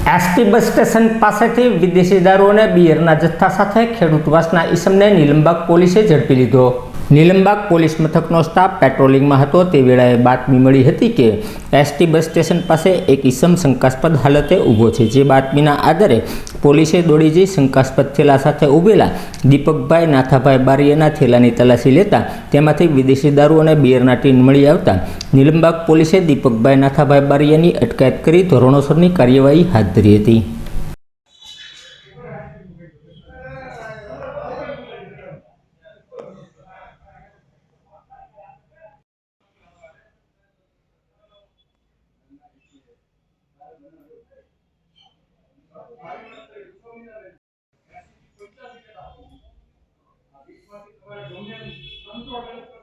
ST bus station પાસેથી વિદેશી દારૂ અને બિયરના જથ્થા સાથે ખેડૂતવાસના ઈસમને નીલમબાગ પોલીસે ઝડપી લીધો। નીલમબાગ પોલીસ મથકનો સ્ટાફ પેટ્રોલિંગમાં હતો તે વેળાએ બાતમી મળી હતી કે એસટી બસ સ્ટેશન પાસે એક ઈસમ શંકાસ્પદ હાલતે ઊભો છે। જે બાતમીના આધારે પોલીસે દોડી જઈ શંકાસ્પદ થેલા સાથે ઊભેલા દીપકભાઈ નાથાભાઈ બારીયાના થેલાની તલાશી લેતા તેમાંથી વિદેશી દારૂ અને બિયરના ટીન મળી આવતા નીલમબાગ પોલીસે દીપકભાઈ નાથાભાઈ બારીયાની અટકાયત કરી ધોરણોસરની કાર્યવાહી હાથ ધરી હતી। મોબાઈલ